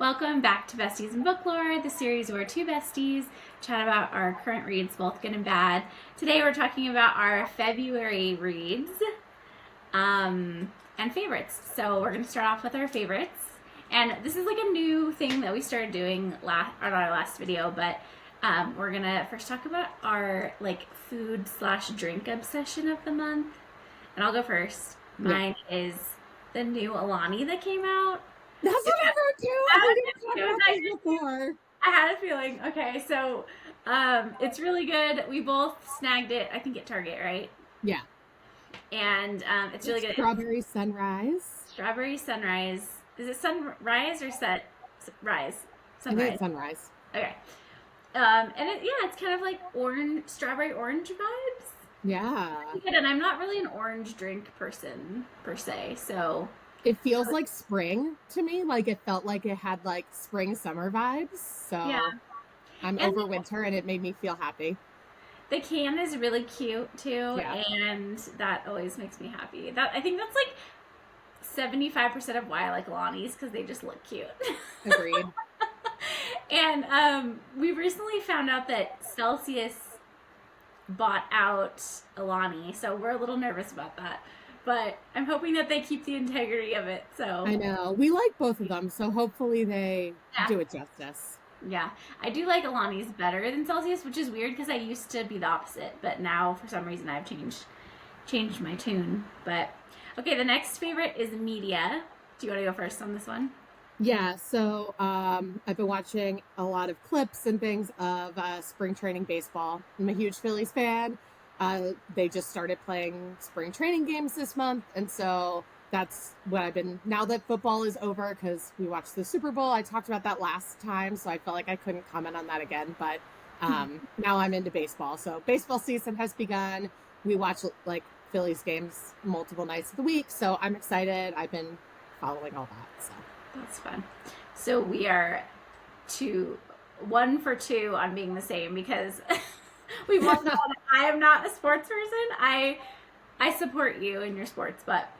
Welcome back to Besties in Folklore, the series where two besties chat about our current reads, both good and bad. Today we're talking about our February reads and favorites. So we're going to start off with our favorites. And this is like a new thing that we started doing on our last video, but we're going to first talk about our like food/drink obsession of the month. And I'll go first. Mine is the new Alani that came out. That's what I heard too. I had a feeling. Okay, so it's really good. We both snagged it, I think, at Target, right? Yeah. And it's really good. Strawberry Sunrise. Strawberry Sunrise. Is it sunrise or rise? Sunrise. I think it's sunrise. Okay. And it's kind of like strawberry orange vibes. Yeah. And I'm not really an orange drink person per se, so it feels like spring to me. Like it felt like it had like spring summer vibes. So yeah. I'm over winter and it made me feel happy. The can is really cute too, and that always makes me happy. I think that's like 75% of why I like Alani's, because they just look cute. Agreed. And we recently found out that Celsius bought out Alani, so we're a little nervous about that. But I'm hoping that they keep the integrity of it. So I know. We like both of them, so hopefully they do it justice. Yeah. I do like Alani's better than Celsius, which is weird because I used to be the opposite. But now, for some reason, I've changed my tune. But, okay, the next favorite is media. Do you want to go first on this one? Yeah, so I've been watching a lot of clips and things of spring training baseball. I'm a huge Phillies fan. They just started playing spring training games this month, and so that's what I've been, now that football is over, because we watched the Super Bowl. I talked about that last time, so I felt like I couldn't comment on that again, but now I'm into baseball. So baseball season has begun. We watch like Phillies games multiple nights of the week, so I'm excited. I've been following all that, so that's fun. So we are 1 for 2 on being the same, because we both know that I am not a sports person. I support you in your sports, but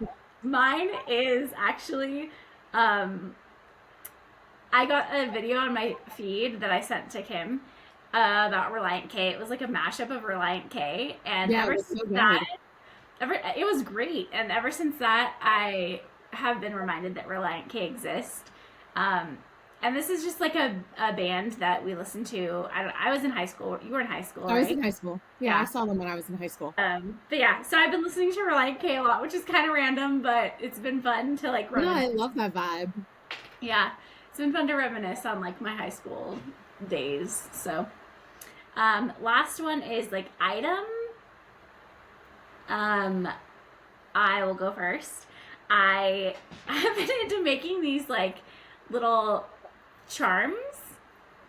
mine is actually I got a video on my feed that I sent to Kim about Relient K. It was like a mashup of Relient K, and ever since that, it was great. And ever since that, I have been reminded that Relient K exists. And this is just like a band that we listened to. I was in high school. You were in high school, right? I was in high school. Yeah, I saw them when I was in high school. But yeah, so I've been listening to Relient K a lot, which is kind of random, but it's been fun to like reminisce. Yeah, I love that vibe. Yeah, it's been fun to reminisce on like my high school days. So, last one is like item. I will go first. I have been into making these like little charms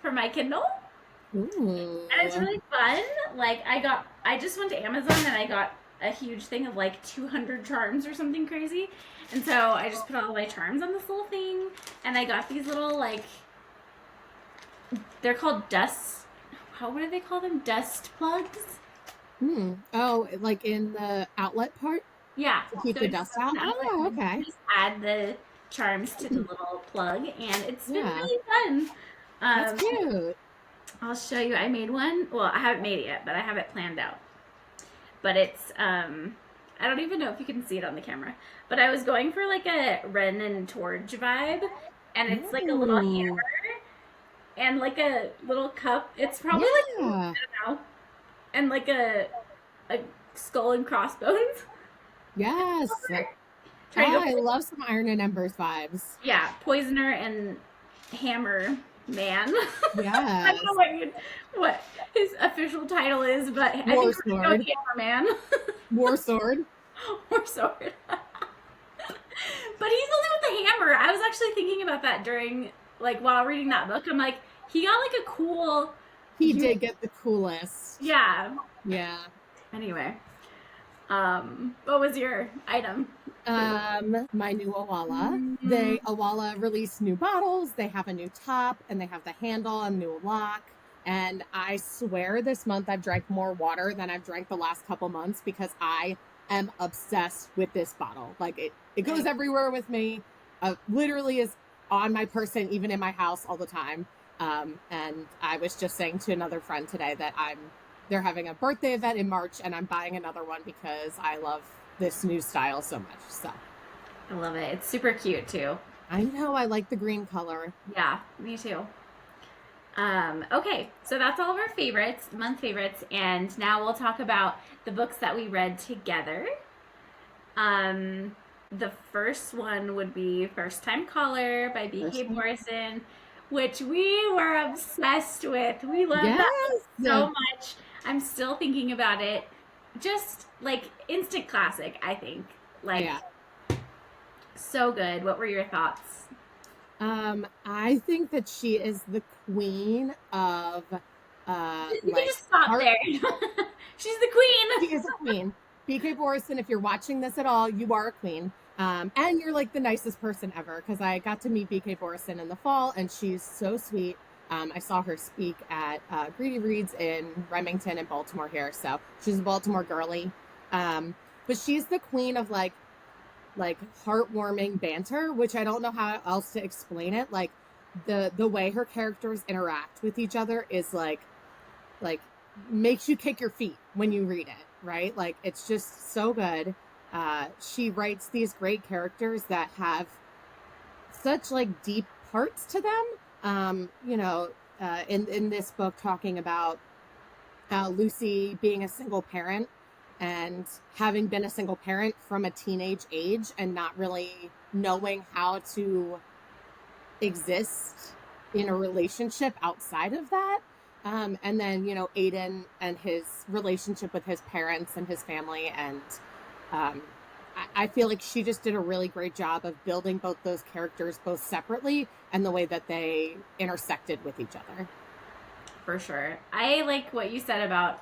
for my Kindle. Ooh. And it's really fun. Like I just went to Amazon and I got a huge thing of like 200 charms or something crazy. And so I just put all my charms on this little thing, and I got these little like, they're called what do they call them? Dust plugs? Oh, like in the outlet part? Yeah. To keep the dust out? Oh, okay. Just add the charms to the little plug, and it's been really fun. That's cute. I'll show you. I made one. Well, I haven't made it yet, but I have it planned out. But it's I don't even know if you can see it on the camera, but I was going for like a Ren and Torge vibe, and it's like a little hammer and like a little cup. It's probably like, I don't know, and like a skull and crossbones. Yes. I love some Iron and Embers vibes. Yeah, Poisoner and Hammer Man. Yeah. I don't know what his official title is, but I think we're going to go Hammer Man. War Sword. War Sword. But he's the one with the hammer. I was actually thinking about that during, like, while reading that book. I'm like, he got like a cool. He did get the coolest. Yeah. Yeah. Anyway. What was your item? My new Awala. Awala released new bottles. They have a new top, and they have the handle and new lock. And I swear this month I've drank more water than I've drank the last couple months, because I am obsessed with this bottle. Like it goes everywhere with me. Literally is on my person, even in my house all the time. And I was just saying to another friend today that they're having a birthday event in March, and I'm buying another one because I love this new style so much. So I love it. It's super cute too. I know I like the green color. Yeah, me too. Okay, so that's all of our favorites, month favorites, and now we'll talk about the books that we read together. The first one would be First Time Caller by B.K. Morrison, which we were obsessed with. We loved that so much. I'm still thinking about it. Just like instant classic, I think. Like, so good. What were your thoughts? I think that she is the queen of you can just stop there. She's the queen. She is a queen. B.K. Morrison, if you're watching this at all, you are a queen. And you're like the nicest person ever, because I got to meet B.K. Morrison in the fall, and she's so sweet. I saw her speak at Greedy Reads in Remington and Baltimore here, so she's a Baltimore girly. But she's the queen of like heartwarming banter, which I don't know how else to explain it. Like the way her characters interact with each other is like makes you kick your feet when you read it, right? Like it's just so good. She writes these great characters that have such like deep parts to them. In this book, talking about Lucy being a single parent and having been a single parent from a teenage age and not really knowing how to exist in a relationship outside of that. And then, Aiden and his relationship with his parents and his family. And I feel like she just did a really great job of building both those characters, both separately and the way that they intersected with each other. For sure. I like what you said about,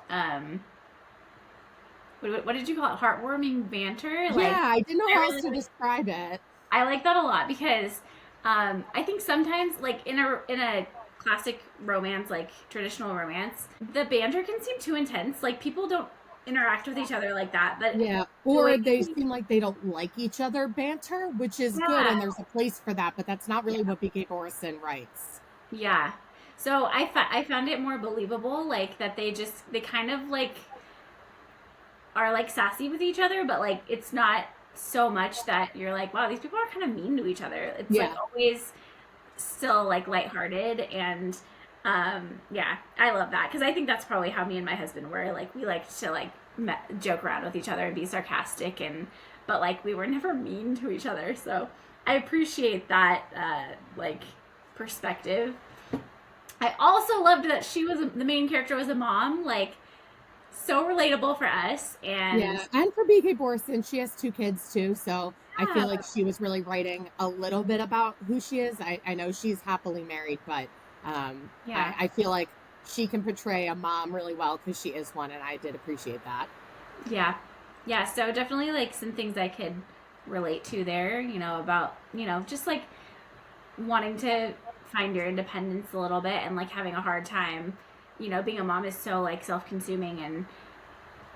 what did you call it? Heartwarming banter? I didn't know how else to describe it. I like that a lot because I think sometimes, like in a classic romance, like traditional romance, the banter can seem too intense. Like people don't interact with each other like that. But or they seem like they don't like each other banter, which is good, and there's a place for that. But that's not really what B.K. Morrison writes. Yeah. So I found it more believable, like that they kind of like are like sassy with each other, but like it's not so much that you're like, wow, these people are kind of mean to each other. It's like always still like lighthearted, and I love that because I think that's probably how me and my husband were. Like we liked to like joke around with each other and be sarcastic, but like we were never mean to each other. So I appreciate that like perspective. I also loved that the main character was a mom, like so relatable for us. And for B.K. Morrison, she has 2 kids too, so I feel like she was really writing a little bit about who she is. I know she's happily married, but I feel like she can portray a mom really well because she is one, and I did appreciate that. Yeah, so definitely like some things I could relate to there, about, just like wanting to find your independence a little bit and like having a hard time, being a mom is so like self-consuming, and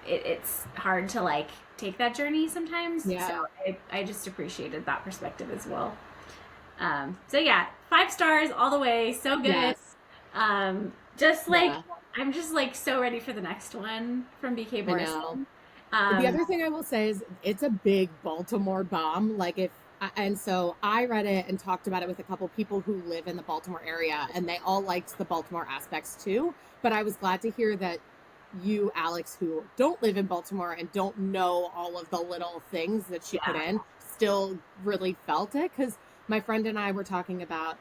it's hard to like take that journey sometimes. So I just appreciated that perspective as well. 5 stars all the way. So good. I'm just like so ready for the next one from B.K. Morrison. The other thing I will say is it's a big Baltimore bomb. And so I read it and talked about it with a couple people who live in the Baltimore area, and they all liked the Baltimore aspects too. But I was glad to hear that you, Alex, who don't live in Baltimore and don't know all of the little things that she put in, still really felt it. Because my friend and I were talking about,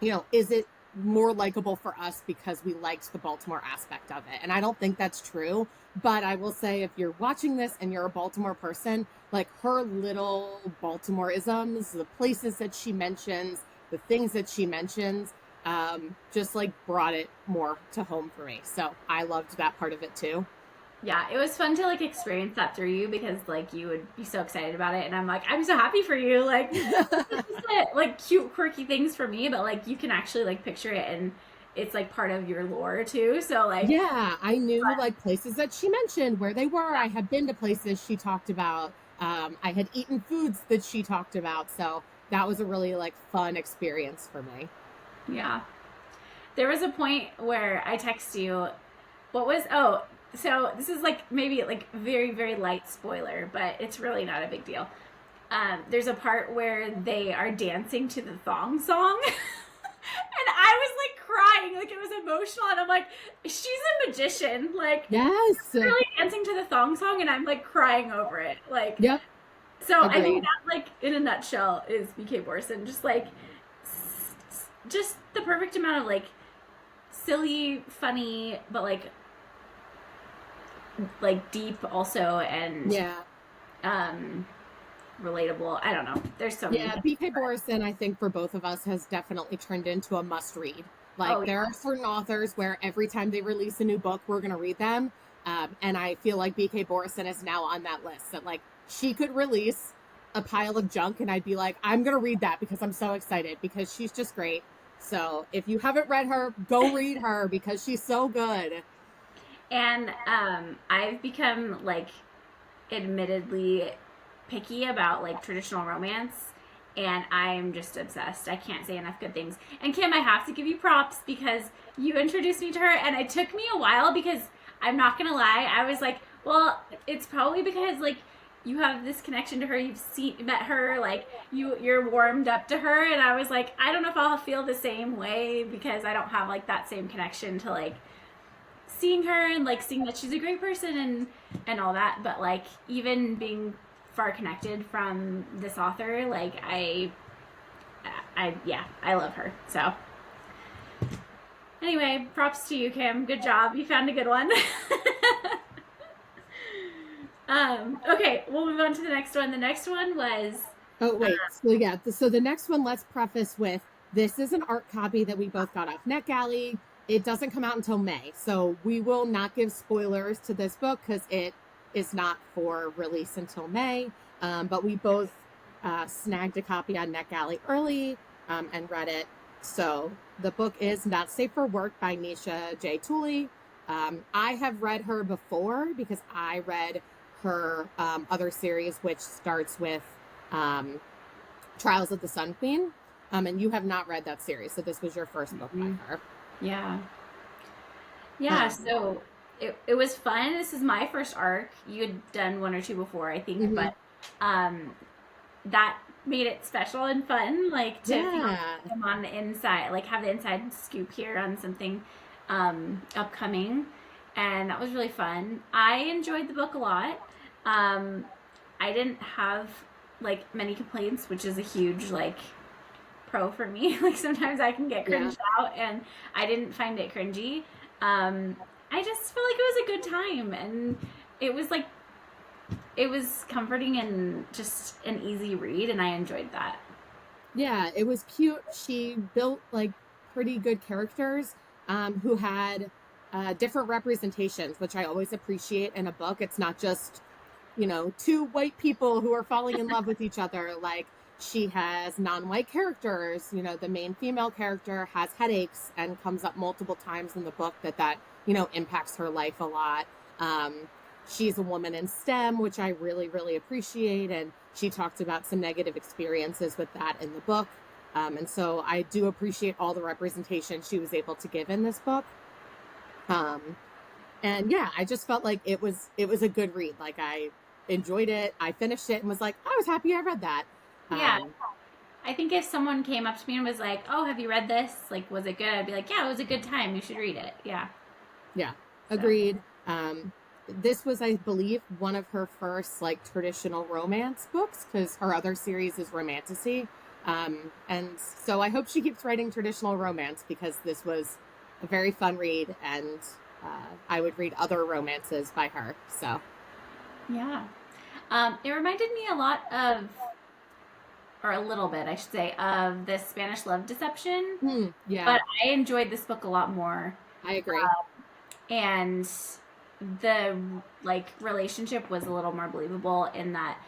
is it more likable for us because we liked the Baltimore aspect of it? And I don't think that's true. But I will say, if you're watching this and you're a Baltimore person, like her little Baltimore-isms, the places that she mentions, the things that she mentions, just like brought it more to home for me. So I loved that part of it too. Yeah, it was fun to like experience that through you, because like you would be so excited about it, and I'm like, I'm so happy for you. Like, like cute, quirky things for me, but like you can actually like picture it, and it's like part of your lore too. So like, I knew like places that she mentioned where they were. I had been to places she talked about. I had eaten foods that she talked about. So that was a really like fun experience for me. Yeah. There was a point where I text you, what was, oh, so this is like maybe like very, very light spoiler, but it's really not a big deal. There's a part where they are dancing to the thong song. And I was like crying, like it was emotional, and I'm like, she's a magician, like Yes. really dancing to the thong song, and I'm like crying over it, like. Yep. So I think Agreed. that, like in a nutshell, is BK Borson. Just like, just the perfect amount of like silly, funny, but like deep also, and Yeah. um relatable. I don't know. There's so many. Yeah, BK Borison, I think for both of us has definitely turned into a must read. Like Oh there yeah. are certain authors where every time they release a new book, we're gonna read them. And I feel like BK Borison is now on that list. That like she could release a pile of junk and I'd be like, I'm gonna read that because I'm so excited because she's just great. So if you haven't read her, go read her because she's so good. And I've become like admittedly picky about like traditional romance, and I'm just obsessed. I can't say enough good things. And Kim, I have to give you props because you introduced me to her, and it took me a while because I'm not gonna lie, I was like, well, it's probably because like you have this connection to her, you've met her, like you're warmed up to her, and I was like, I don't know if I'll feel the same way because I don't have like that same connection to like seeing her and like seeing that she's a great person and all that. But like even being far connected from this author, like I yeah, I love her. So anyway, props to you, Kim. Good job. You found a good one. Okay, we'll move on to the next one. The next one was Oh, wait. So, yeah. So, the next one, let's preface with this is an art copy that we both got off NetGalley. It doesn't come out until May. So, we will not give spoilers to this book because it is not for release until May. But we both snagged a copy on NetGalley early and read it. So, the book is Not Safe for Work by Nisha J. Tooley. I have read her before because I read her other series, which starts with Trials of the Sun Queen. And you have not read that series, so this was your first book by her. Yeah. Yeah, so it was fun. This is my first arc. You had done one or two before, I think, but that made it special and fun, like to feel them on the inside, like have the inside scoop here on something upcoming, and that was really fun. I enjoyed the book a lot. I didn't have like many complaints, which is a huge like pro for me. Like sometimes I can get cringed out, and I didn't find it cringy. I just feel like it was a good time, and it was like it was comforting and just an easy read, and I enjoyed that. Yeah, it was cute. She built like pretty good characters who had different representations, which I always appreciate in a book. It's not just, you know, two white people who are falling in love with each other. Like she has non-white characters. You know, the main female character has headaches and comes up multiple times in the book that you know impacts her life a lot. She's a woman in STEM, which I really, really appreciate. And she talked about some negative experiences with that in the book. And so I do appreciate all the representation she was able to give in this book. And yeah, I just felt like it was a good read. Like I enjoyed it. I finished it and was like, I was happy I read that. Yeah. I think if someone came up to me and was like, oh, have you read this? Like, was it good? I'd be like, yeah, it was a good time. You should read it. Yeah. Yeah. Agreed. This was, I believe, one of her first like traditional romance books because her other series is romantasy. And so I hope she keeps writing traditional romance because this was a very fun read, and I would read other romances by her. So yeah, it reminded me a lot of, or a little bit, I should say, of the Spanish Love Deception. Yeah, but I enjoyed this book a lot more. I agree. And the like relationship was a little more believable in that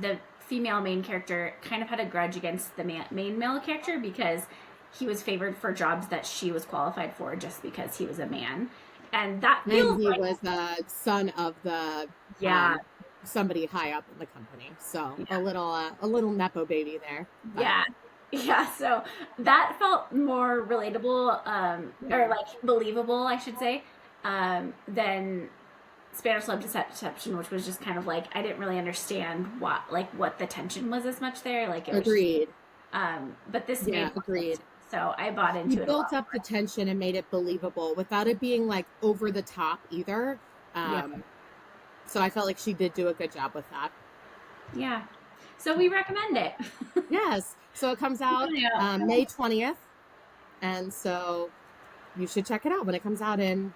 the female main character kind of had a grudge against the main male character because he was favored for jobs that she was qualified for just because he was a man, and that feels and he like, was the son of the somebody high up in the company. So Yeah. a little nepo baby there. But Yeah. Yeah, so that felt more relatable, or yeah, like believable, I should say, than Spanish Love Deception, which was just kind of like I didn't really understand what the tension was as much there. Like it was just, agreed. but this made Yeah, more sense, agreed. so I bought He into it a built lot up the tension and made it believable without it being like over the top either. more. Yeah, So I felt like she did do a good job with that. yeah. So we recommend it. Yes. So it comes out Yeah, May 20th. And so you should check it out when it comes out in,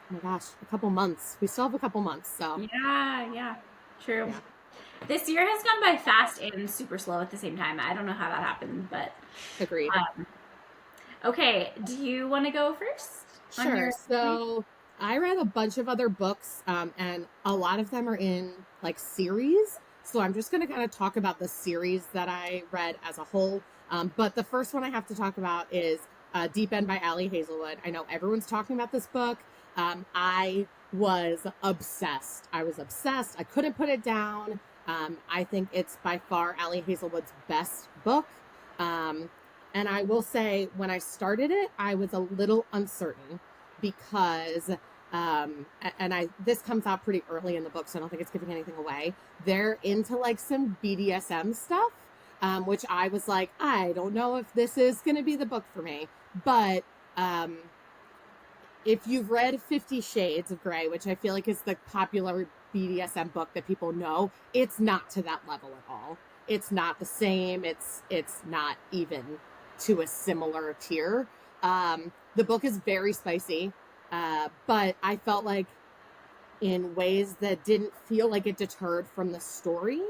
oh my gosh, a couple months. We still have a couple months. So yeah, yeah. True. yeah, This year has gone by fast and super slow at the same time. I don't know how that happened, but agreed. okay. Do you want to go first on Sure. your? So I read a bunch of other books, and a lot of them are in like series. So I'm just going to kind of talk about the series that I read as a whole. But the first one I have to talk about is Deep End by Ali Hazelwood. I know everyone's talking about this book. I was obsessed. I was obsessed. I couldn't put it down. I think it's by far Ali Hazelwood's best book. Um, and I will say, when I started it, I was a little uncertain because, and this comes out pretty early in the book, so I don't think it's giving anything away. They're into like some BDSM stuff, which I was like, I don't know if this is going to be the book for me. But if you've read 50 Shades of Grey, which I feel like is the popular BDSM book that people know, it's not to that level at all. It's not the same. It's not even to a similar tier. The book is very spicy, but I felt like in ways that didn't feel like it deterred from the story.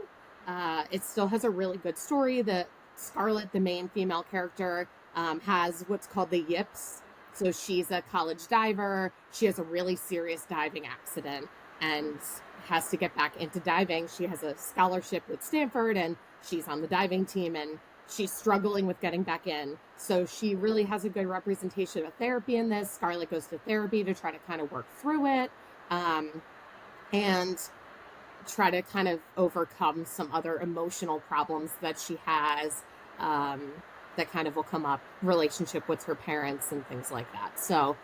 It still has a really good story. The Scarlett, the main female character, has what's called the yips. So she's a college diver. She has a really serious diving accident and has to get back into diving. She has a scholarship with Stanford and she's on the diving team and she's struggling with getting back in. So she really has a good representation of therapy in this. Scarlett goes to therapy to try to kind of work through it. And try to kind of overcome some other emotional problems that she has, that kind of will come up, relationship with her parents and things like that. So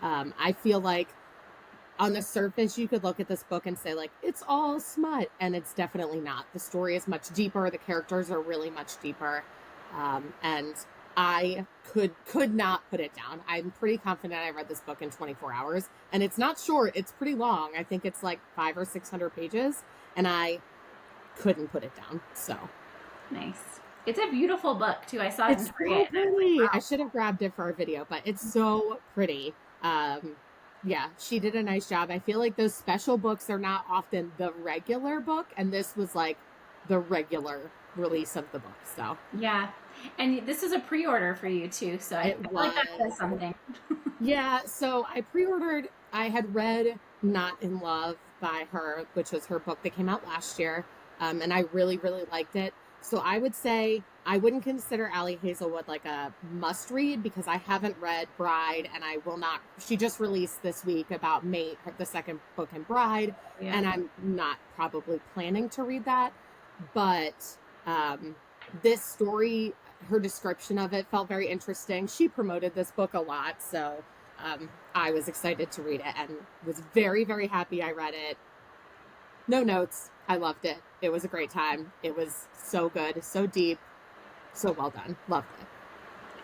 I feel like on the surface you could look at this book and say like it's all smut, and it's definitely not. The story is much deeper, the characters are really much deeper, and I could not put it down. I'm pretty confident I read this book in 24 hours, and it's not short, it's pretty long. I think it's like 500 or 600 pages, and I couldn't put it down. So Nice. It's a beautiful book too. I saw it it's in so Target. pretty. I should have grabbed it for our video, but it's so pretty. Yeah, she did a nice job. I feel like those special books are not often the regular book, and this was like the regular release of the book. So Yeah. And this is a pre-order for you too, so I it feel like that was. says something. Yeah, so I pre-ordered, I had read Not in Love by her, which was her book that came out last year. And I really, really liked it. So I would say I wouldn't consider Ali Hazelwood like a must read because I haven't read Bride, and I will not. She just released this week about Mate, the second book in Bride, Yeah. and I'm not probably planning to read that. But this story, her description of it felt very interesting. She promoted this book a lot, so I was excited to read it and was very, very happy I read it. No notes. I loved it. It was a great time. It was so good, so deep, so well done. Loved it.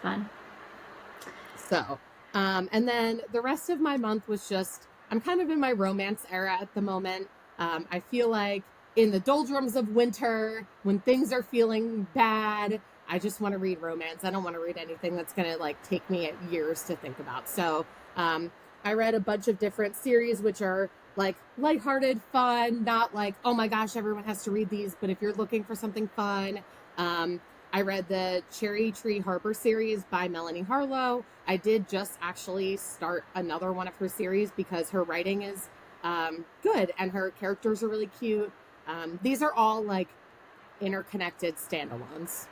Fun. So, and then the rest of my month was just, I'm kind of in my romance era at the moment. I feel like in the doldrums of winter, when things are feeling bad, I just want to read romance. I don't want to read anything that's going to like take me years to think about. So, I read a bunch of different series, which are like lighthearted, fun, not like, oh my gosh, everyone has to read these. But if you're looking for something fun, I read the Cherry Tree Harbor series by Melanie Harlow. I did just actually start another one of her series because her writing is good and her characters are really cute. These are all like interconnected standalones.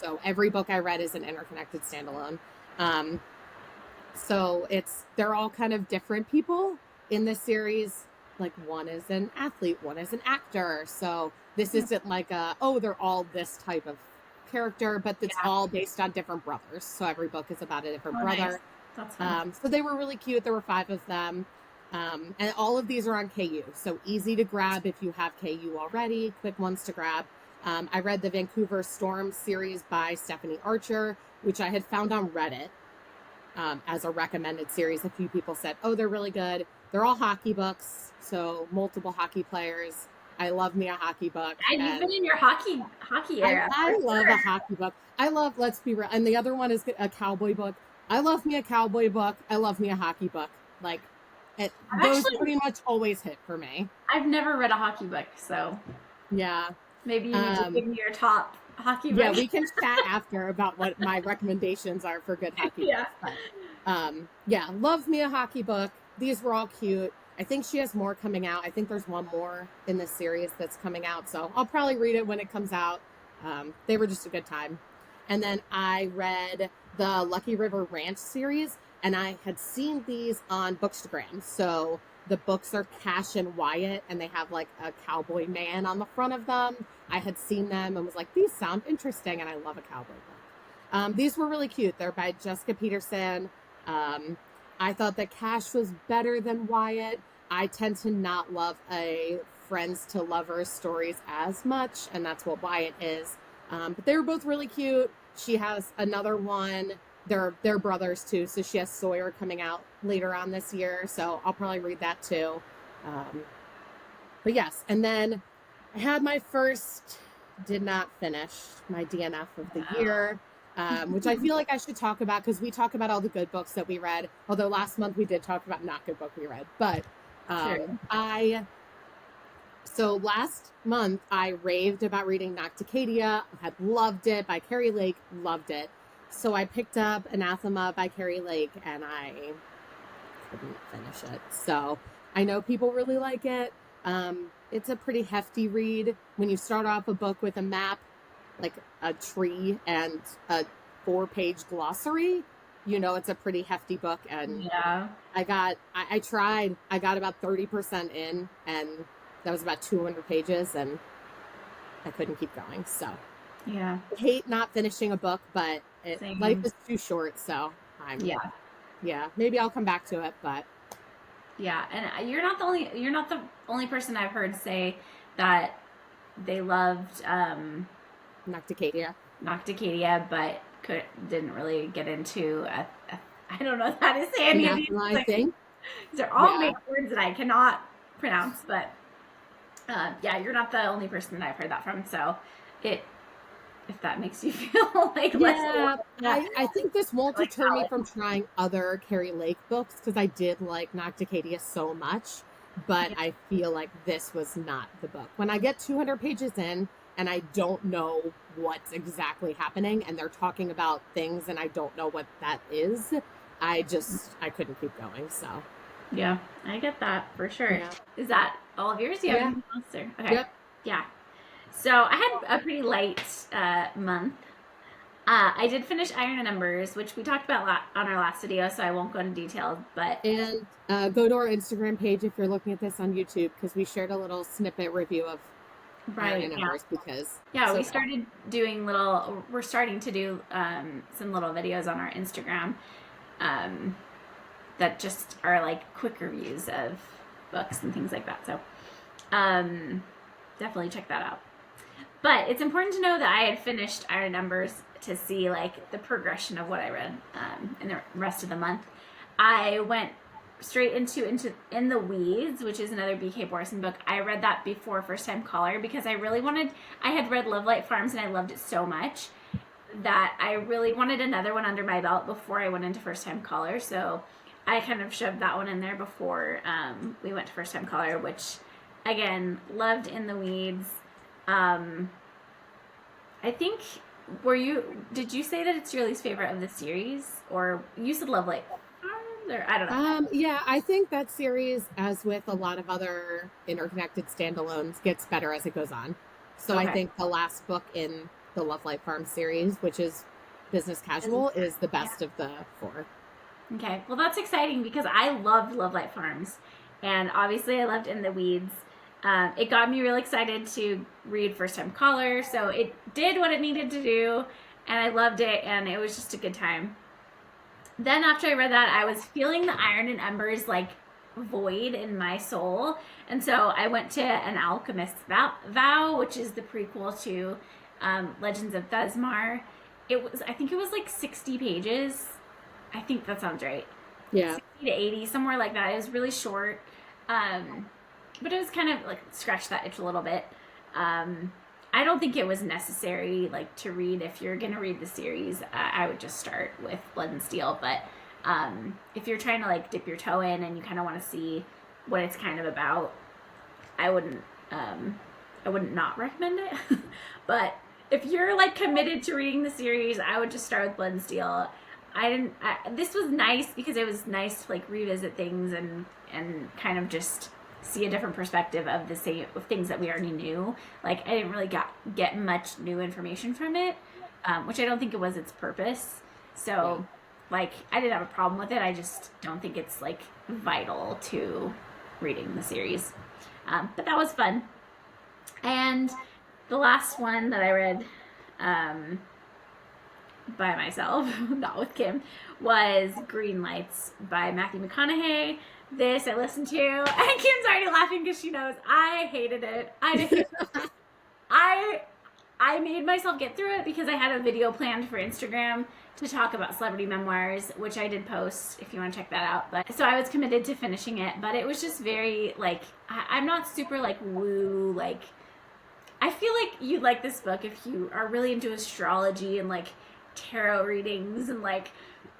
So every book I read is an interconnected standalone. So they're all kind of different people in this series. like one is an athlete, one is an actor. So this isn't like they're all this type of character, but it's all based on different brothers. So every book is about a different brother. Nice. That's fun. So they were really cute. There were 5 of them. And all of these are on KU. So easy to grab if you have KU already, quick ones to grab. I read the Vancouver Storm series by Stephanie Archer, which I had found on Reddit as a recommended series. A few people said, oh, they're really good. They're all hockey books, so multiple hockey players. I love me a hockey book. And you've been in your hockey era. I love a hockey book. I love, let's be real. And the other one is a cowboy book. I love me a cowboy book. I love me a hockey book. Like, those pretty much always hit for me. I've never read a hocky book, so yeah. Maybe you need to give me your top hockey book. Yeah, we can chat after about what my recommendations are for good hockey books. But, love me a hockey book. These were all cute. I think she has more coming out. I think there's one more in this series that's coming out, so I'll probably read it when it comes out. They were just a good time. And then I read the Lucky River Ranch series, and I had seen these on Bookstagram. So the books are Cash and Wyatt, and they have like a cowboy man on the front of them. I had seen them and was like, these sound interesting, and I love a cowboy book. These were really cute. They're by Jessica Peterson. I thought that Cash was better than Wyatt. I tend to not love a friends to lovers stories as much, and that's what Wyatt is. But they were both really cute. She has another one. They're brothers too, so she has Sawyer coming out later on this year, so I'll probably read that too. But yes, and then I had my first, did not finish my DNF of the year, which I feel like I should talk about because we talk about all the good books that we read, although last month we did talk about not good book we read. But so last month I raved about reading Nocticadia, had loved it, by Carrie Lake, loved it. So I picked up Anathema by Carrie Lake, and I couldn't finish it. So I know people really like it. It's a pretty hefty read. When you start off a book with a map, like a tree, and a 4-page glossary, you know it's a pretty hefty book. And I tried. I got about 30% in, and that was about 200 pages, and I couldn't keep going. So I hate not finishing a book, but life is too short, so maybe I'll come back to it. But and you're not the only person I've heard say that they loved Nocticadia, but didn't really get into I don't know how to say any of these things. These are all big words that I cannot pronounce, but you're not the only person that I've heard that from. So if that makes you feel like less. I think this won't deter me from trying other Carrie Lake books, because I did like Nocticadia so much, but I feel like this was not the book. When I get 200 pages in and I don't know what's exactly happening, and they're talking about things and I don't know what that is, I couldn't keep going. So yeah, I get that for sure. Is that all of yours? Do you have anything else, or? Okay. Yep. Yeah. So I had a pretty light month. I did finish Iron and Embers, which we talked about on our last video, so I won't go into details. And go to our Instagram page if you're looking at this on YouTube, because we shared a little snippet review of Iron and Embers. Because we started doing we're starting to do some little videos on our Instagram that just are like quick reviews of books and things like that. So definitely check that out. But it's important to know that I had finished Iron and Embers to see like the progression of what I read in the rest of the month. I went straight into In the Weeds, which is another B.K. Borson book. I read that before First Time Caller because I had read Love Light Farms and I loved it so much that I really wanted another one under my belt before I went into First Time Caller. So I kind of shoved that one in there before we went to First Time Caller, which again, loved In the Weeds. I think, did you say that it's your least favorite of the series, or you said Love Light Farms, or I don't know. I think that series, as with a lot of other interconnected standalones, gets better as it goes on. So I think the last book in the Love Light Farms series, which is Business Casual, is the best of the 4. Okay, well that's exciting because I loved Love Light Farms. and obviously I loved In the Weeds. It got me really excited to read First Time Caller, so it did what it needed to do, and I loved it, and it was just a good time. Then after I read that, I was feeling the Iron and Embers like void in my soul, and so I went to An Alchemist's Vow, which is the prequel to Legends of Thesmar. I think it was like 60 pages. I think that sounds right. Yeah. 60 to 80, somewhere like that. It was really short. But it was kind of like scratched that itch a little bit. I don't think it was necessary like to read. If you're gonna read the series, I would just start with Blood and Steel. But if you're trying to like dip your toe in and you kind of want to see what it's kind of about, I wouldn't not recommend it. But if you're like committed to reading the series, I would just start with Blood and Steel. This was nice because it was nice to like revisit things and kind of just see a different perspective of the same of things that we already knew. Like I didn't really get much new information from it, which I don't think it was its purpose. So like I didn't have a problem with it. I just don't think it's like vital to reading the series. But that was fun. And the last one that I read by myself, not with Kim, was Green Lights by Matthew McConaughey. This I listened to, and Kim's already laughing because she knows I hated it. I made myself get through it because I had a video planned for Instagram to talk about celebrity memoirs, which I did post if you want to check that out. But so I was committed to finishing it, but it was just very like I'm not super like woo like. I feel like you'd like this book if you are really into astrology and like tarot readings and like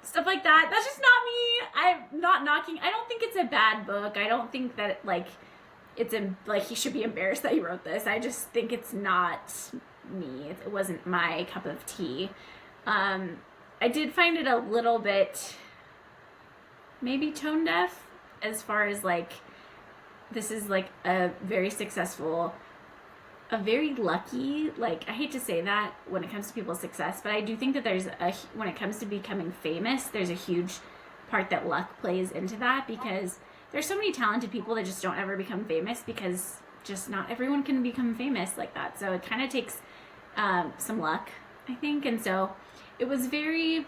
stuff like that. That's just not me. I'm not knocking. I don't think it's a bad book. I don't think that like it's like he should be embarrassed that he wrote this. I just think it's not me. It wasn't my cup of tea. I did find it a little bit maybe tone deaf as far as like this is like a very successful, a very lucky, like I hate to say that when it comes to people's success, but I do think that when it comes to becoming famous, there's a huge part that luck plays into that, because there's so many talented people that just don't ever become famous because just not everyone can become famous like that. So it kind of takes some luck, I think. And so it was the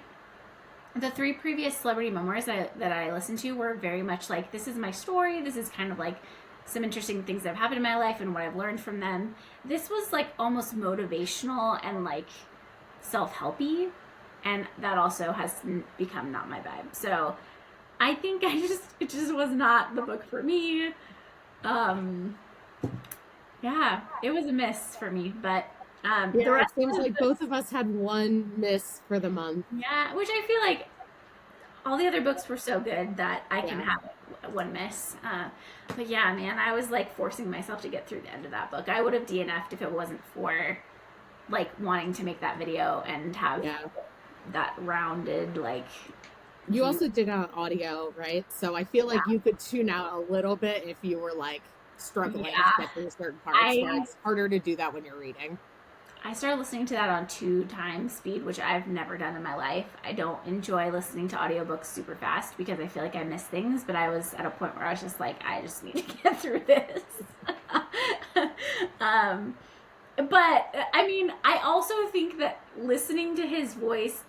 3 previous celebrity memoirs that I listened to were very much like, this is my story. This is kind of like some interesting things that have happened in my life and what I've learned from them. This was like almost motivational and like self-helpy, and that also has become not my vibe. So I think it just was not the book for me. Yeah, it was a miss for me, but the rest it seems like both of us had one miss for the month. Yeah, which I feel like all the other books were so good that I can have one miss. But yeah, man, I was like forcing myself to get through the end of that book. I would have DNF'd if it wasn't for like wanting to make that video and have that rounded like. You also did it on audio, right? So I feel like you could tune out a little bit if you were like struggling to get through certain parts. So it's harder to do that when you're reading. I started listening to that on 2 times speed, which I've never done in my life. I don't enjoy listening to audiobooks super fast because I feel like I miss things, but I was at a point where I was just like, I just need to get through this. But I mean, I also think that listening to his voice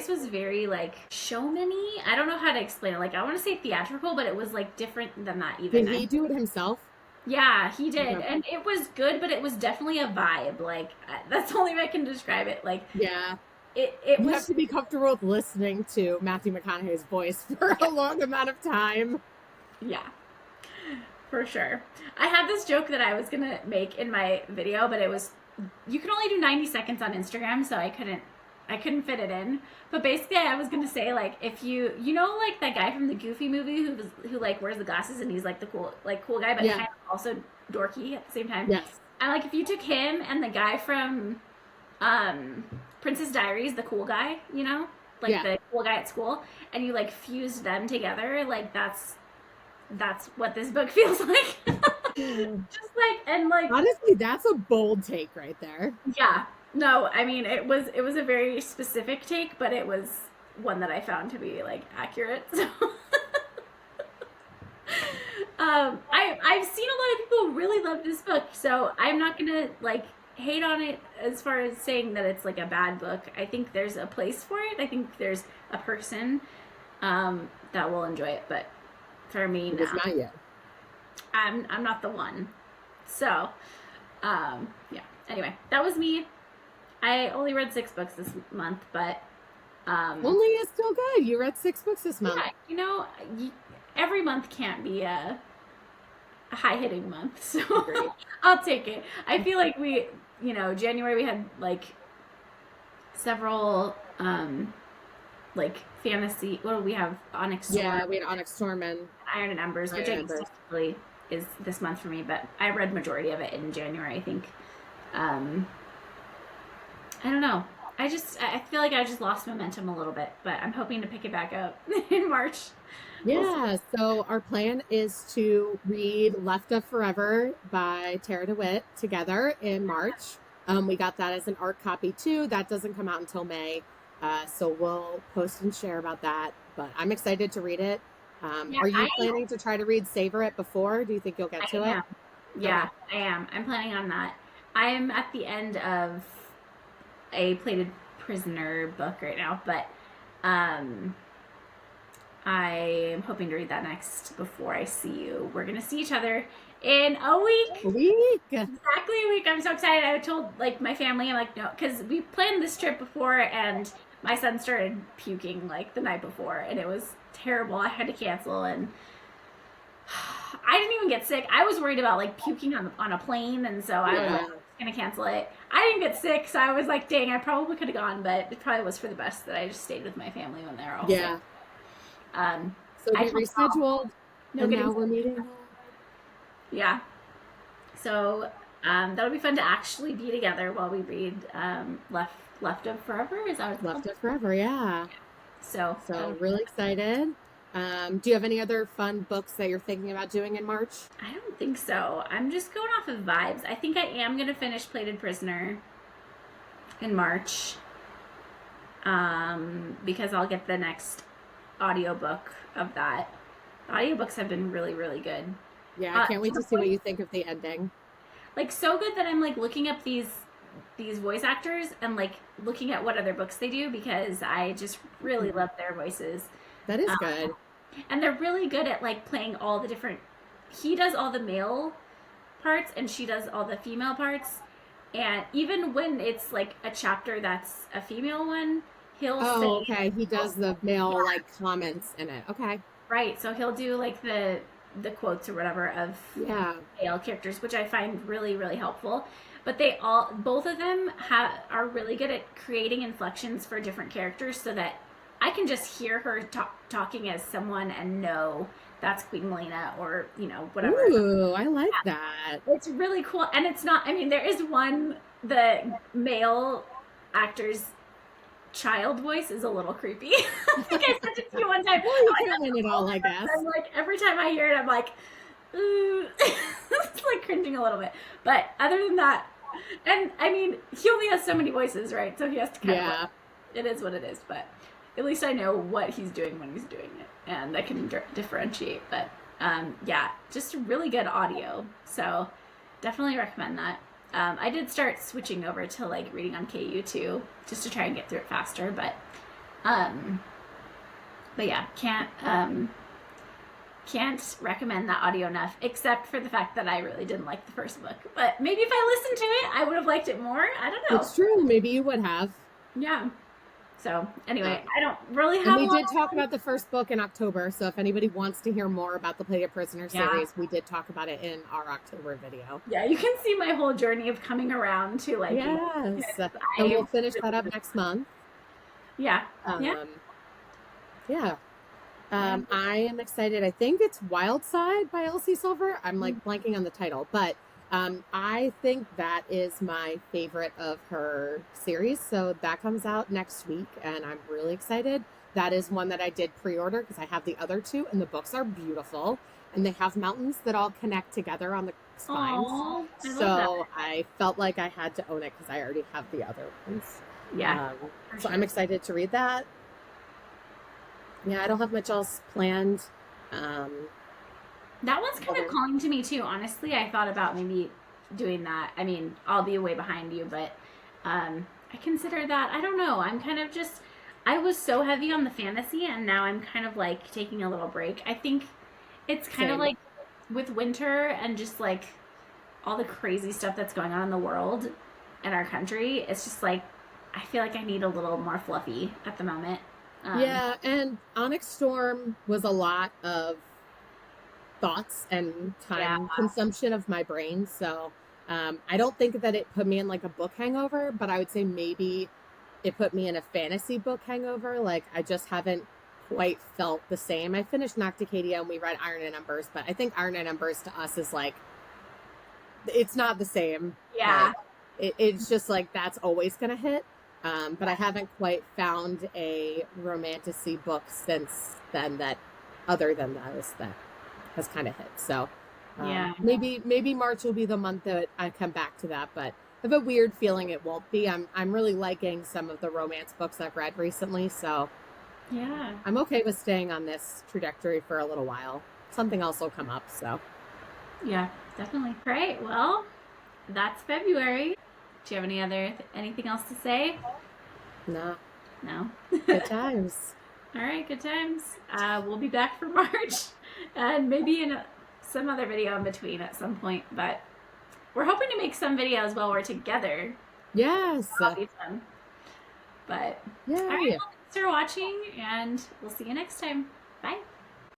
was very like showman-y. I don't know how to explain it. Like I want to say theatrical, but it was like different than that even. Did he do it himself? Yeah, he did. Okay. And it was good, but it was definitely a vibe. Like, that's the only way I can describe it. Like, yeah. You have to be comfortable with listening to Matthew McConaughey's voice for a long amount of time. Yeah, for sure. I had this joke that I was going to make in my video, but you can only do 90 seconds on Instagram, so I couldn't fit it in. But basically I was gonna say, like, if you know like that guy from the Goofy movie who like wears the glasses and he's like the cool guy, but kind of also dorky at the same time. Yes. And like if you took him and the guy from Princess Diaries, the cool guy, you know, like the cool guy at school, and you like fused them together, like that's what this book feels like. Just like, and like honestly, that's a bold take right there. Yeah. No, I mean it was a very specific take, but it was one that I found to be like accurate. So I've seen a lot of people really love this book, so I'm not gonna like hate on it as far as saying that it's like a bad book. I think there's a place for it. I think there's a person that will enjoy it, but for me, It no. is not yet. I'm not the one. So, yeah. Anyway, that was me. I only read 6 books this month, but Only is still good. You read 6 books this month. yeah, you know, every month can't be a high hitting month, so Agreed. I'll take it. I feel like January we had like several like fantasy. What do we have? Onyx Storm, Yeah, we had Onyx Storm and Iron and Embers, which Iron I and guess Embers. technically is this month for me, but I read majority of it in January, I think. Um, I don't know. I feel like I just lost momentum a little bit, but I'm hoping to pick it back up in March. We'll see. yeah, so our plan is to read Left of Forever by Tara DeWitt together in March. We got that as an art copy too. That doesn't come out until May. So we'll post and share about that. But I'm excited to read it. Yeah, Are you planning to try to read Savor It before? Do you think you'll get to I it? am. Yeah, I am. I'm planning on that. I'm at the end of a Plated Prisoner book right now, but um, I'm hoping to read that next before I see you. We're gonna see each other in a week. A week. Exactly a week. I'm so excited. I told like my family, I'm like, no, because we planned this trip before, and my son started puking like the night before, and it was terrible. I had to cancel, and I didn't even get sick. I was worried about like puking on a plane, and so I was like, gonna cancel it. I didn't get sick, so I was like, dang, I probably could have gone, but it probably was for the best that I just stayed with my family when they were all Yeah. sick. Um, So I get told rescheduled. no And getting now we're meeting. yeah. So that'll be fun to actually be together while we read Left of Forever. Is that what it's Left called? of Forever, yeah. So So really excited. Do you have any other fun books that you're thinking about doing in March? I don't think so. I'm just going off of vibes. I think I am gonna finish Plated Prisoner in March. Because I'll get the next audiobook of that. The audiobooks have been really, really good. Yeah, I can't wait to to the see what point- you think of the ending. Like so good that I'm like looking up these voice actors and like looking at what other books they do because I just really love their voices. That is Um, good. And they're really good at like playing all the different. He does all the male parts and she does all the female parts. And even when it's like a chapter that's a female one, he'll Oh, say okay. He does the male like comments in it. Okay. right. So he'll do like the quotes or whatever of Yeah. male characters, which I find really, really helpful. But both of them are really good at creating inflections for different characters, so that I can just hear her talking as someone and know that's Queen Melina or whatever. Ooh, I like that. It's really cool, and it's not. I mean, there is the male actor's child voice is a little creepy. I think I said it to you one time. Well, you can't win it all, I guess. I'm like every time I hear it, I'm like, ooh, it's like cringing a little bit. But other than that, and I mean, he only has so many voices, right? So he has to kind of. Yeah. It is what it is, but at least I know what he's doing when he's doing it, and I can differentiate. But yeah, just really good audio. So definitely recommend that. I did start switching over to like reading on KU too, just to try and get through it faster. But yeah, can't recommend that audio enough, except for the fact that I really didn't like the first book. But maybe if I listened to it, I would have liked it more. I don't know. It's true. Maybe you would have. Yeah. So anyway, I don't really And have. we a lot did talk about the first book in October. So if anybody wants to hear more about the Plated Prisoner Yeah. series, we did talk about it in our October video. Yeah, you can see my whole journey of coming around to like. Yes. I- And we'll finish that up next month. Yeah. Yeah. Yeah. I am excited. I think it's Wild Side by Elsie Silver. I'm like blanking on the title, but I think that is my favorite of her series. So that comes out next week, and I'm really excited. That is one that I did pre-order because I have the other two, and the books are beautiful, and they have mountains that all connect together on the spines. Aw, I love So I felt like I had to own it because I already have the other ones. that. Yeah. for So sure. I'm excited to read that. Yeah, I don't have much else planned. That one's kind of Other- calling to me too. Honestly, I thought about maybe doing that. I mean, I'll be way behind you, but I consider that. I don't know. I'm kind of just. I was so heavy on the fantasy, and now I'm kind of like taking a little break. I think it's kind of Same. like with winter and just like all the crazy stuff that's going on in the world and our country. It's just like I feel like I need a little more fluffy at the moment. Yeah, and Onyx Storm was a lot of thoughts and Yeah. time consumption of my brain. So I don't think that it put me in like a book hangover, but I would say maybe it put me in a fantasy book hangover. Like I just haven't quite felt the same. I finished Nocticadia and we read Iron and Embers, but I think Iron and Embers to us is like it's not the same. Yeah. It's just like that's always gonna hit. But I haven't quite found a romantasy book since then that other than those that has kind of hit. So Yeah. maybe March will be the month that I come back to that, but I have a weird feeling it won't be. I'm really liking some of the romance books I've read recently, so Yeah. I'm okay with staying on this trajectory for a little while. Something else will come up, so Yeah, definitely. Great. Well, that's February. Do you have anything else to say? nah, No. good times. All right, good times. We'll be back for March, and maybe in some other video in between at some point. But we're hoping to make some videos while we're together. Yes. That'll be fun. But all right, Yay. well, thanks for watching, and we'll see you next time.